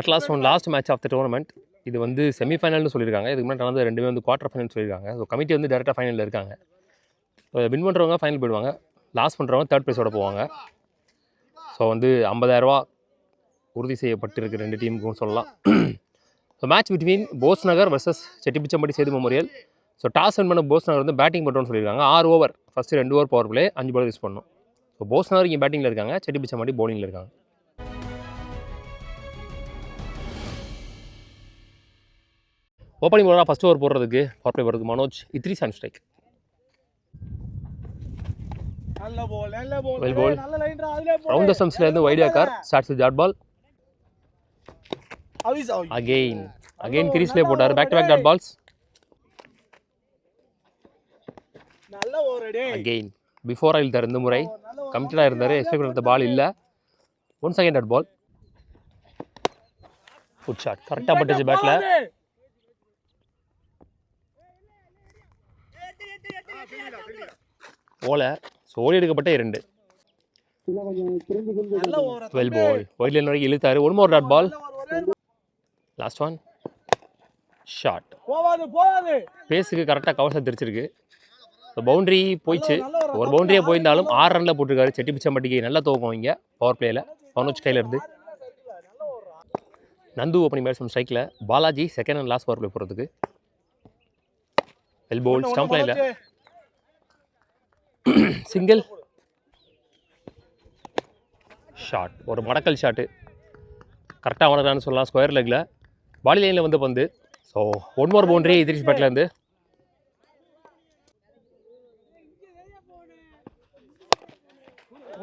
At last last match of the tournament. இது வந்து செமிஃபைனல்னு சொல்லியிருக்காங்க. இதுக்கு முன்னாடி நடந்த ரெண்டுமே வந்து குவார்டர் ஃபைனல் சொல்லியிருக்காங்க. ஸோ கமிட்டி வந்து டேரெக்டாக ஃபைனலில் இருக்காங்க. வின் பண்ணுறவங்க ஃபைனல் போயிடுவாங்க, லாஸ் பண்ணுறவங்க தேர்ட் ப்ளேஸோட போவாங்க. ஸோ வந்து 50,000 உறுதி செய்யப்பட்டிருக்கு ரெண்டு டீமுக்கும் சொல்லலாம். So match between Bose Nagar versus Chettipichampatti Sethu memorial. So toss win பண்ண போஸ் நகர் வந்து பேட்டிங் பண்ணுறோன்னு சொல்லியிருக்காங்க. 6 over, first 2 over power play, 5 ball use பண்ணணும். ஸோ போஸ் நகர் இங்கே பேட்டிங்கில் இருக்காங்க, செட்டிப்பிச்சம்பட்டி பவுலிங்கில் இருக்காங்க. ஓப்பனிங் போலராக ஃபஸ்ட் ஓவர் போடுறதுக்கு பவர் பிளே போடுறதுக்கு Manoj Idris on strike. Well ball round the ஸ்டம்ப்ஸ்லேருந்து வைட் ஆக்கார் ஸ்டார்ட்ஸ் டாட் பால். அகெயின் கிரீஸ்லேயே போட்டார். Back to back dot balls. Again before ஆயில் தர இந்த முறை கமிட்டடாக இருந்தார். எக்ஸ்பெக்ட் பண்ணுற பால் இல்லை. One second dot ball. Foot shot கரெக்டாக பட்டுச்சு பேட்டில். ஓலை ஸோ ஓடி எடுக்கப்பட்ட 2. வெல் பால் ஒயிட் லைன் வரைக்கும் இழுத்தாரு. One more dot ball. Last one shot. பேஸுக்கு கரெக்டாக கவர்ஸாக தெரிச்சிருக்கு. பவுண்ட்ரி போயிடுச்சு. ஒரு பவுண்டரியே போயிருந்தாலும் 6 ரனில் போட்டிருக்காரு. செட்டிப்பிச்சம்பட்டிக்கு நல்ல துவக்கம் இங்கே பவர் பிளேயில் மனோஜ் கையில் இருந்து. நந்து ஓப்பனிங் பேட்ஸ்மேன் ஸ்ட்ரைக்கில். Balaji second and last power play போகிறதுக்கு. வெல் பால் ஸ்டம்ப் லைனில் சிங்கிள் ஷாட். ஒரு மடக்கல் ஷாட்டு கரெக்டாக வளர்றான்னு சொல்லலாம். ஸ்கொயர் லெக்கில் பாடி லைனில் வந்து பந்து. So one more boundary Idris பேட்லேருந்து.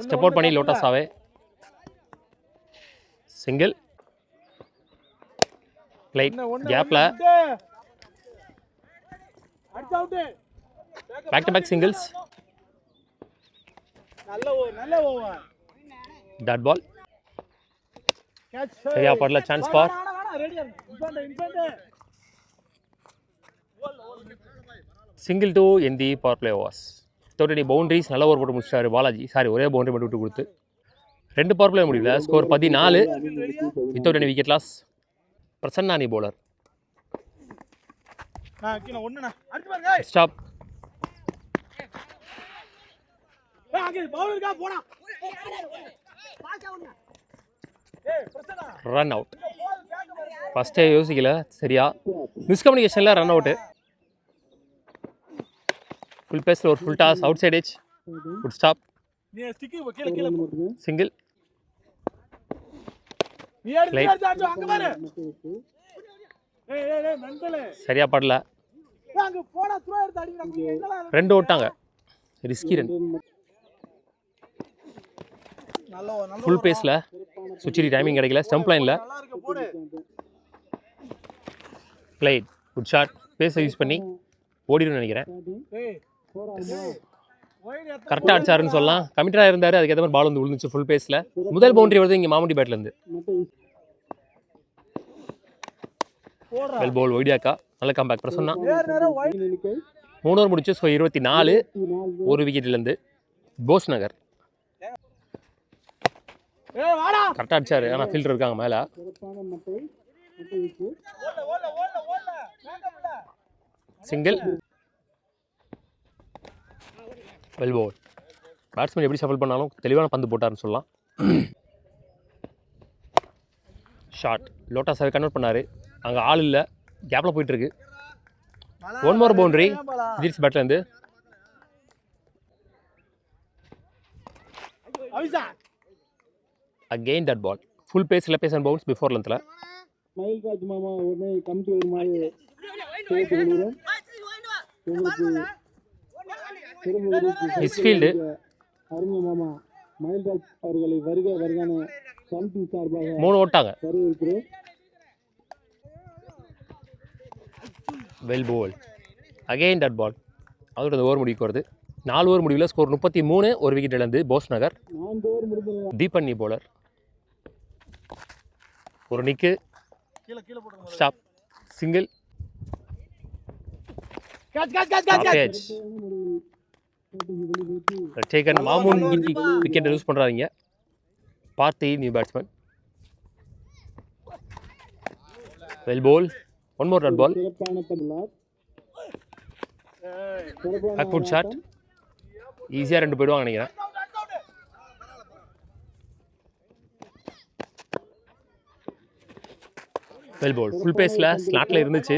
ஸ்டெப் அவுட் பண்ணி லோட்டஸ் ஆவே சிங்கிள் லைட் கேப்பில் back to back singles. Dot ball சரியா படல. Chance for single two in the power play overs. Without boundaries நல்ல ஓவர் போட்டு முடிச்சிட்டாரு பாலாஜி. சாரி, ஒரே பவுண்டரி மட்டும் விட்டு கொடுத்து 2 பவர் பிளே முடியல. Score 14 without any wicket loss. பிரசன்னானி பவுலர். ஸ்டாப். Run out. ஃபஸ்ட்டே யோசிக்கல சரியா. மிஸ்கம்யூனிகேஷனில் ரன் அவுட்டு. ஃபுல் பேஸில் ஒரு full toss outside edge. Good stop. Single சரியா படல. 2 ஓட்டாங்க. Risky run. ஃபுல் பேஸில் சுச்சிரி டைமிங் கிடைக்கல. ஸ்டம்ப் லைனில் பிளேட். Good shot. பேஸை யூஸ் பண்ணி ஓடிடும்னு நினைக்கிறேன். கரெக்டாக அடிச்சாருன்னு சொல்லலாம். கமிட்டடாக இருந்தார். அதுக்கேற்ற மாதிரி பால் வந்து விழுந்துச்சு ஃபுல் பேஸில். முதல் பவுண்டரி வருது இங்கே மாமுண்டி பேட்லேருந்து. வெல் பால் ஒய்டியாக்கா நல்ல கம்பேக். பிரசன்னா 3 ஓவர் முடிச்சு. ஸோ 24 ஒரு விக்கெட்லேருந்து. போஸ் நகர் கரெக்டாக அடிச்சாரு. ஆனால் ஃபீல்டர் இருக்காங்க மேலே. Single well ball. பேட்ஸ்மேன் எப்படி ஷஃபிள் பண்ணாலும் தெளிவான பந்து போட்டார்னு சொல்லலாம். ஷாட். லோட்டாஸாவே கன்வெர்ட் பண்ணார். அங்கே ஆள் இல்லை, கேப்பில் போயிட்டுருக்கு. ஒன் மோர் பவுண்டரி இத்ரிஷ் பேட்லேருந்து. Again that ball. Full pace left and bounce before லென்த்தில். மிஸ்ஃபீல்டு. மூணு ஓட்டாங்க. Well ball. Again that ball. அதோட அந்த ஓவர் முடிவுக்கு வருது. 4 ஓவர் முடிவில் ஸ்கோர் 33 ஒரு விக்கெட் இழந்து போஸ் நகர். தீபன்னி பவுலர். ஒரு நிக்கு. ஸ்டாப். சிங்கிள். டேக்கன். மாமூன் விக்கெட்டை லூஸ் பண்ணுறாங்க. Parthi new batsman. Well bowled. One more dot ball. Back foot shot. ஈஸியாக 2 போயிடுவாங்க நினைக்கிறேன். வெல் போல். ஃபுல் பேஸில் ஸ்லாட்டில் இருந்துச்சு.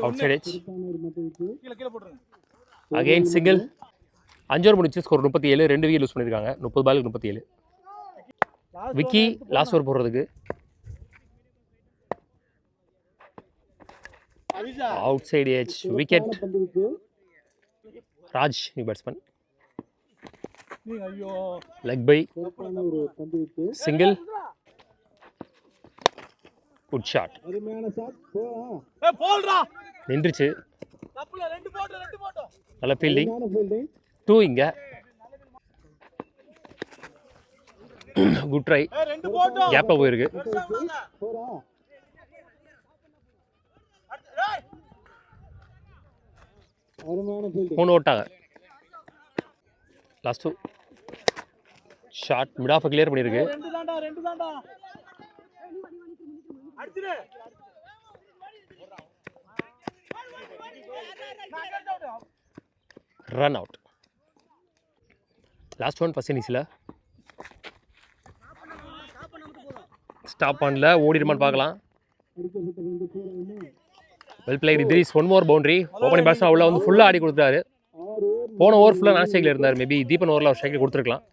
Outside edge. Again single. 5 over முடிச்சு ஸ்கோர் 37. 2 விக்கெட் லூஸ் பண்ணியிருக்காங்க. 30 பாலுக்கு 37. விக்கி லாஸ்ட் ஓவர் போடுறதுக்கு. Outside edge. Wicket. Raj batsman. Leg bye. Single. Good shot. நின்றுச்சு. நல்ல ஃபீல்டிங். 2 இங்க. Good try. கேப்ல போயிருக்கு. மூணு ஓட்டாங்க. Last 2 shot mid off clear பண்ணியிருக்கு. Run out. Last one first இன்னிங்ஸில் ஸ்டாப் பண்ணல. ஓடிடுமான்னு பார்க்கலாம். Well played Idris. One more boundary. Opening batsman உள்ள வந்து ஃபுல்லாக ஆடி கொடுத்தாரு. போன ஓவர் ஃபுல்லாக நான் ஸ்ட்ரைக்கில் இருந்தார். மேபி தீபன் ஓவரில் ஒரு ஸ்ட்ரைக்கில் கொடுத்துருக்கலாம்.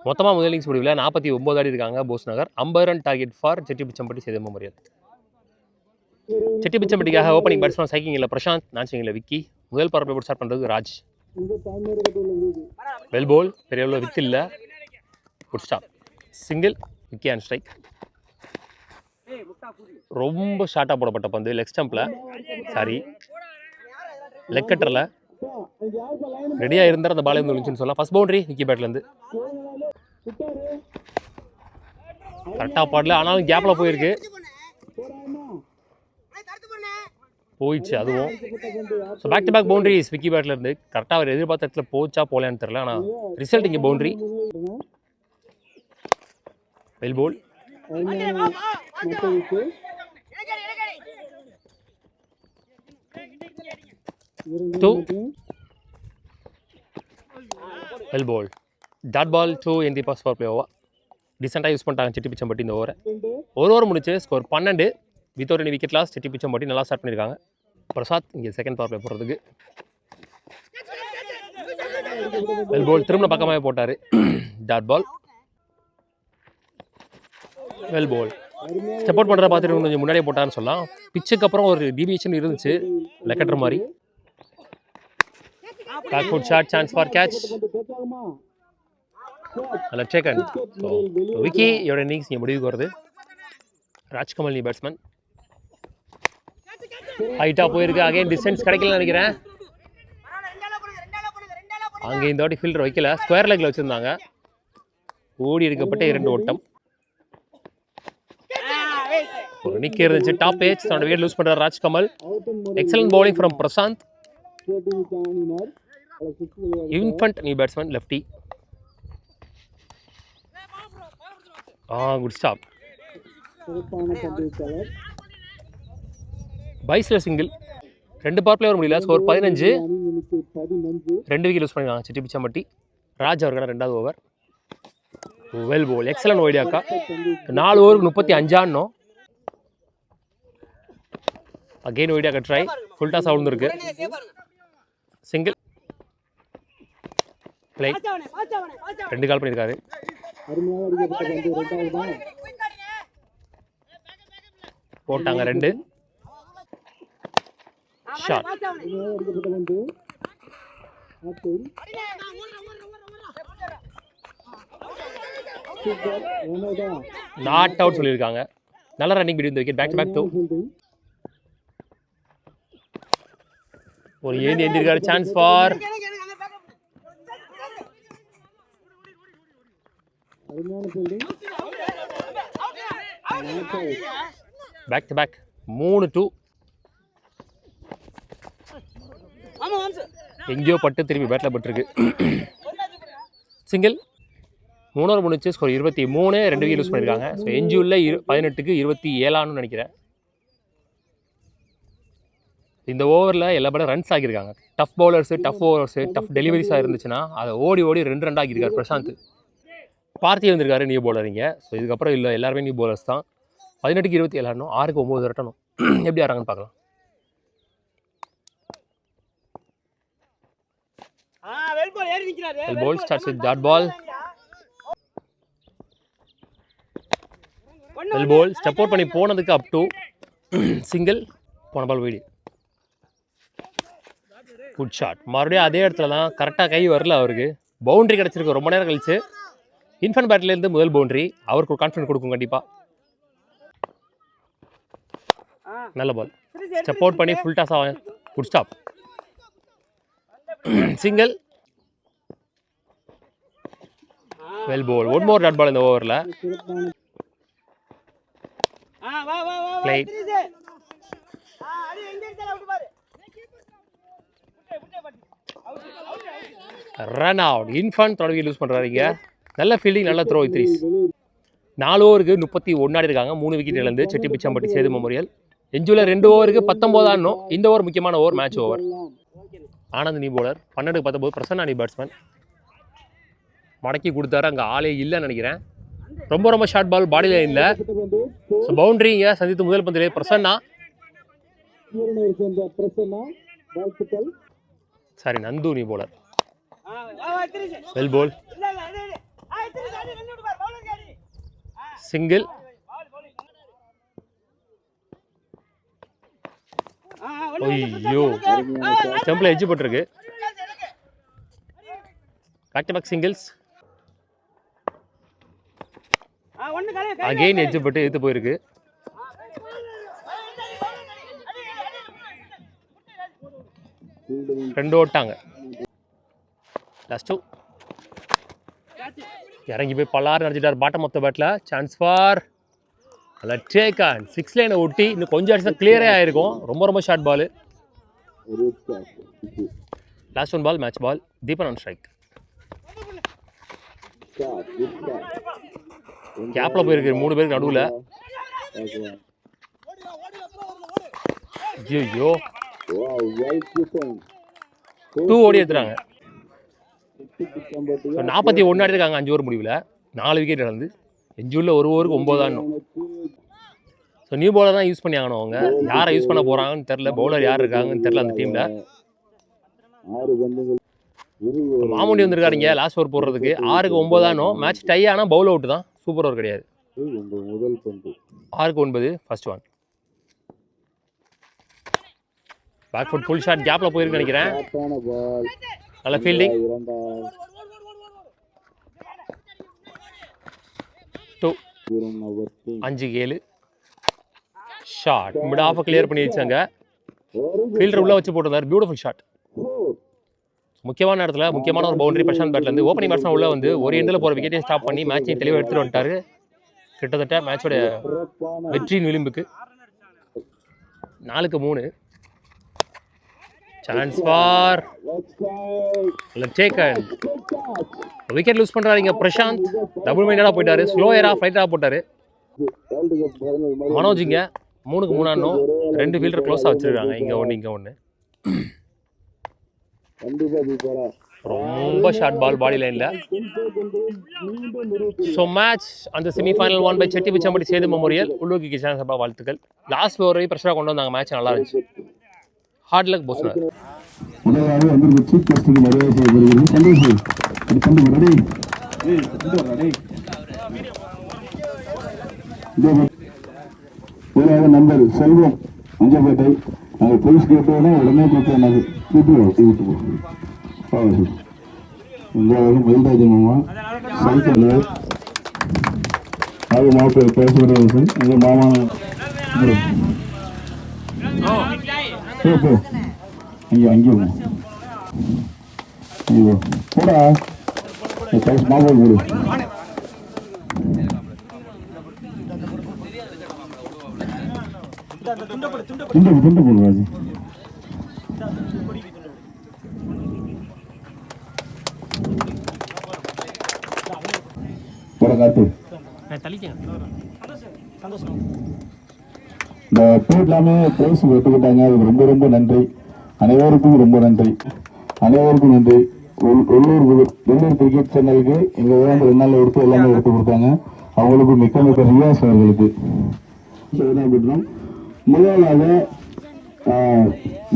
மொத்தமாக முதல் இன்னிங்ஸ் முடிவில் 49 ஆடி இருக்காங்க Bose Nagar. 50 run target for Chettipichampatti Sethu memorial. செட்டிபிச்சம்பட்டிக்காக ஓப்பனிங் பேட்ஸ்மேன் சைக்கிங்கில் பிரசாந்த், நான்சிங்கில் விக்கி. முதல் பவர் பிளே ஸ்டார்ட் பண்ணுறது ராஜ். வெல் போல். பெரிய அளவில் வித் இல்லை. Good stop. Single. Vicky on strike. ரொம்ப ஷார்ட்டாக போடப்பட்ட பந்து லெக் ஸ்டம்பில். சாரி லெக் கட்டரில் ரெடியாக இருந்தார். அந்த பாலே வந்து விழுந்துச்சுன்னு சொல்லலாம். ஃபர்ஸ்ட் பவுண்டரி விக்கி பேட்லேருந்து. கரெக்டாக பாடல. ஆனாலும் கேப்பில் போயிருக்கு. போயிடுச்சு அதுவும். So back to back boundaries Vicky பேட்லேருந்து. கரெக்டாக அவர் எதிர்பார்த்த இடத்துல போச்சா போகலான்னு தெரியல. ஆனால் ரிசல்ட் இங்கே boundary. Well bowled. 2 well bowled. Dot ball 2 in the first power play over. டீசெண்டாக யூஸ் பண்ணிட்டாங்க செட்டிபிச்சம்பட்டி இந்த ஓவரை. ஒரு ஓவர் முடிச்சு score 12 without any wicket loss. Chettipichampatti நல்லா ஸ்டார்ட் பண்ணியிருக்காங்க. பிரசாத் இங்கே செகண்ட் பவர் பிளே போடுறதுக்கு. Well bowled. திரும்ப பக்கமாகவே போட்டார். Dot ball. Well bowled. Step out பண்ணுறத பார்த்துட்டு கொஞ்சம் முன்னாடியே போட்டான்னு சொல்லலாம். பிச்சுக்கு அப்புறம் ஒரு டிவியேஷன் இருந்துச்சு லெக்கட்டர் மாதிரி. Back foot shot. Chance for catch. நல்ல டேக்கன். விக்கி இதோட இன்னிங்ஸ் இங்கே முடிவுக்கு வருது. ராஜ்கமல் நீ பேட்ஸ்மேன். ஹைட்டாக போயிருக்கு. அகைன் டிஸ்டன்ஸ் கிடைக்கலன்னு நினைக்கிறேன். அங்கே இந்த வாட்டி ஃபீல்டர் வைக்கல. ஸ்கொயர் லெக்கில் வச்சுருந்தாங்க. ஓடி எடுக்கப்பட்ட 2 ஓட்டம். ஒரு நிக்க இருந்துச்சு. டாப் ஏஜ் தன்னோட விக்கெட் லூஸ் பண்ணுறார் Rajkamal. Excellent bowling from Prashanth. Infant new batsman lefty. Good stop. பைஸில் சிங்கிள். 2 பவர் பிளே வர முடியல. ஸ்கோர் 15. 2 விக்கெட் லூஸ் பண்ணிருக்காங்க செட்டிபிச்சம்பட்டி. ராஜ் அவருக்கான 2வது ஓவர். Well bowled. எக்ஸலன்ட் ஒய்டியாக்கா. 4 ஓவருக்கு 35 ஆடணும். அகெயின் ஒய்டியாக்கா ட்ரை. ஃபுல் டாஸ் அவுந்துருக்கு. சிங்கிள். பிளே 2 கால் பண்ணியிருக்காரு. போட்டாங்க 2 ஷாட். நாட் அவுட் சொல்லியிருக்காங்க. நல்ல running between the wicket. Back to back 2. ஒரு ஏந்தி எந்திருக்காரு. Chance for back to back 3-2. எங்கேயோ பட்டு திரும்பி பேட்டில் பட்டிருக்கு. சிங்கிள். 3 ஓவர் முடிச்சு ஸ்கோர் 23, 2 விக்கெட் யூஸ் பண்ணியிருக்காங்க. ஸோ எஞ்சியுள்ள 18க்கு 27 நினைக்கிறேன். இந்த ஓவரில் எல்லா படம் ரன்ஸ் ஆகியிருக்காங்க. Tough bowlers, tough overs, tough டெலிவரிஸாக இருந்துச்சுன்னா அதை ஓடி 2 ரன் ஆகியிருக்காரு பிரசாந்த். பார்த்தி வந்திருக்காரு நியூ பவுலரிங்க. ஸோ இதுக்கப்புறம் இல்லை, எல்லாருமே நியூ பவுலர்ஸ் தான். 18க்கு 27 ஆடணும், 6க்கு 9 விரட்டணும். எப்படி ஆறாங்கன்னு பார்க்கலாம். Well ball starts with that ball. Well ball step out பண்ணி போனதுக்கு up to single, போன பால் வைடு. Good shot. மறுபடியும் அதே இடத்துல தான், கரெக்டாக கை வரல அவருக்கு. பவுண்டரி கிடச்சிருக்கு ரொம்ப நேரம் கழிச்சு. இன்ஃபன் பேட்லேருந்து முதல் பவுண்டரி அவருக்கு ஒரு கான்ஃபிடன்ஸ் கொடுக்கும் கண்டிப்பாக. நல்ல பால். ஸ்டெப் அவுட் பண்ணி ஃபுல் டாஸ் ஆகும். Good stop. Single. Well ball. One more dot ball இந்த ஓவரில். பிளே. Run out. இன்ஃபன் தொடங்கி யூஸ் பண்ணுறாருங்க. நல்ல ஃபீல்டிங், நல்ல த்ரோ. 4 ஓவருக்கு 31 ஆடி இருக்காங்க. 3 விக்கெட் இழந்து செட்டி பிச்சம்பட்டி சேது மெமோரியல். எஞ்சுல 2 ஓவருக்கு 19 ஆடணும். இந்த ஓவர் முக்கியமான over, match over. Anand new bowler. 12க்கு 19. Prasanna new batsman. மடக்கி கொடுத்தாரு, அங்கே ஆளே இல்லைன்னு நினைக்கிறேன். ரொம்ப ஷார்ட் பால், பாடி லைனில். ஸோ பவுண்டரிங்க சந்தித்து முதல் பந்திலே Prasanna. Sorry, Nandu new bowler. Well ball. Single. ஐயோ, ஸ்டம்பில் எட்ஜ் போட்டிருக்கு. Back to back singles. Again edge போட்டு எடுத்து போயிருக்கு. ரெண்டு ஓட்டாங்க. லாஸ்ட் இறங்கி போய் பல்லாறு நினச்சிட்டார் பாட்டம் ஆஃப் த பேட்டில். Chance for take on. 6 லைனை ஒட்டி இன்னும் கொஞ்சம் அடிச்சா கிளியரே ஆயிருக்கும். ரொம்ப short ball. Last one ball, match ball. Deepan on strike. கேப்ல போயிருக்கு 3 பேருக்கு நடுவில். ஐயோ, 2 ஓடி எடுத்துறாங்க. 41 ஆடி இருக்காங்க 5 ஓவர் முடிவில். 4 விக்கெட் இழந்து. எஞ்சுள்ள 1 ஓவருக்கு 9 ஆடணும். ஸோ நியூ பவுலர் தான் யூஸ் பண்ணி ஆகணும். அவங்க யாரை யூஸ் பண்ண போகிறாங்கன்னு தெரில. பவுலர் யார் இருக்காங்கன்னு தெரில அந்த டீமில். மாமுண்டி வந்திருக்காருங்க லாஸ்ட் ஓவர் போடுறதுக்கு. 6க்கு 9 ஆடணும். மேட்ச் டை ஆனால் பவுல் அவுட் தான், சூப்பர் ஓவர் கிடையாது. 6க்கு 9 first one. Back foot full shot, கேப்பில் போயிருக்கு நினைக்கிறேன். நல்ல fielding. 2 5-7 shot. Mid off clear பண்ணி வச்சாங்க. ஃபீல்டர் உள்ள வச்சு போட்டிருந்தார். Beautiful shot. முக்கியமான இடத்துல முக்கியமான ஒரு பவுண்டரி. பிரசாந்த் பேட்லேருந்து ஓப்பனிங் பேட்ஸ்மேன் உள்ள வந்து ஒரு எண்டில் போகிற விக்கெட்டையும் ஸ்டாப் பண்ணி மேட்சையும் தெளிவாக எடுத்துகிட்டு வந்துட்டார். கிட்டத்தட்ட மேட்சோட வெற்றியின் விளிம்புக்கு. 4க்கு 3. Chance for taken. Wicket loose பண்ணுறாருங்க பிரசாந்த். டபுள் மைண்டடாக போயிட்டாரு. ஸ்லோயராக ஃப்ளைட்டாக போட்டார். மனோஜிங்க 3க்கு 3 ஆடணும். 2 ஃபீல்டர் க்ளோஸாக வச்சுருக்காங்க. இங்கே ஒன்று. ரொம்ப ஷார்ட் பால் பாடி லைனில். ஸோ மேட்ச் அந்த semifinal one by Chetti Pichampatti Sethu memorial. உள்ளூர் கிஷான் சபா வாழ்த்துக்கள். லாஸ்ட் ஓவர் வரை ப்ரெஷராக கொண்டு வந்தாங்க. மேட்ச் நல்லா இருந்துச்சு. ஹார்ட் லக் போஸ்னர். நம்பர் செல்வம் அஞ்சப்பேட்டை. நாங்கள் போலீஸ் கேட்டோன்னா உடனே கொடுத்தோம். நாங்கள் விட்டு போவோம். மயில்ராஜன் மாமா சைக்கிள் அது மாப்பிள்ளை பேசுகிறேன். எங்கள் மாமா போ அங்கே ஐயோ போடா மாப்பிள்ளை போடு. துண்டு போடுவாரு. படம் காட்டு. இந்த டூர் எல்லாமே பிரைஸ் ஒத்துக்கிட்டாங்க. அதுக்கு ரொம்ப ரொம்ப நன்றி. அனைவருக்கும் ரொம்ப நன்றி. அனைவருக்கும் நன்றி. உள்ளூர் கிரிக்கெட் சேனலுக்கு எங்க வேணும் 2 நாள் எடுத்து எல்லாமே எடுத்து கொடுத்தாங்க. அவங்களுக்கு மிக்க மிக்க ரியாஸ் அவர்களுக்கு பெற்றோம். முதலாக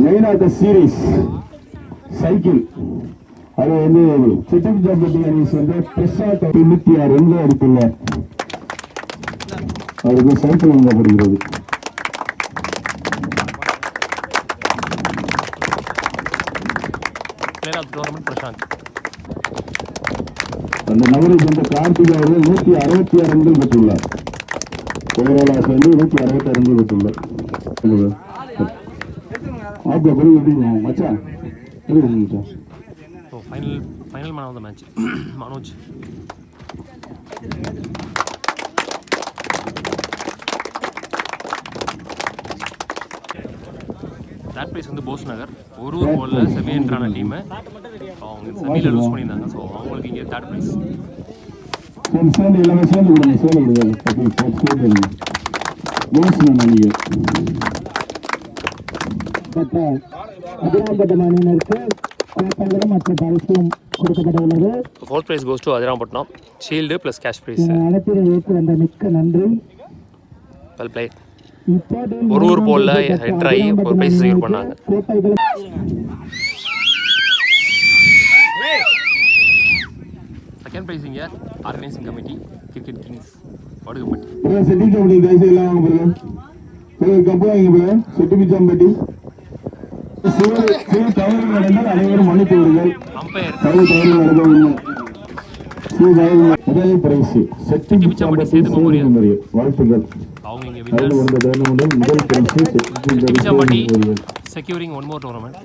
man of the series cycle அது வந்து சிட்டிபட்டி அணி சேர்ந்த பிரசாத் 96 ரன்கள் அடித்துள்ளார். அவருக்கு சைக்கிள் வழங்கப்படுகிறது. அந்த நபரை சேர்ந்த கார்த்திக் அவர்கள் 166 ரன்கள் பெற்றுள்ளார். ஓவராலா சேர்ந்து 166 ரன்கள் பெற்றுள்ளார். மச்சான் final man of the match Manoj. Third prize வந்து போஸ் நகர். ஒரு பாலில் செமி என்ட்ரான டீமு அவங்க செமியில் லூஸ் பண்ணியிருந்தாங்க. ஸோ அவங்களுக்கு இங்கே தேர்ட் ப்ரைஸ். சேர்ந்து எல்லாமே சேர்ந்து விடுங்க. சேர்ந்து விடுங்க. அதிராம்பட்டம் அணியினருக்கு கோப்பைகளும் மற்ற பரிசும் கொடுக்கப்பட உள்ளது. Fourth prize goes to Adirampattinam. Shield plus cash prize. அழைப்பினை ஏற்று வந்த மிக்க நன்றி. Well play. ஒரு போலில் என்ட்ரு ஆகி ஒரு ப்ரைஸ் செக்யூர் பண்ணாங்க. செகண்ட் ப்ரைஸ் இங்கே organising committee Cricket Kings Vadugapatti. அனைவரும் மன்னித்து விடுங்கள். அம்பையர் வாழ்த்துக்கள். அவங்க இங்கே செக்யூரிங் ஒன் மோர் டோர்னமெண்ட்.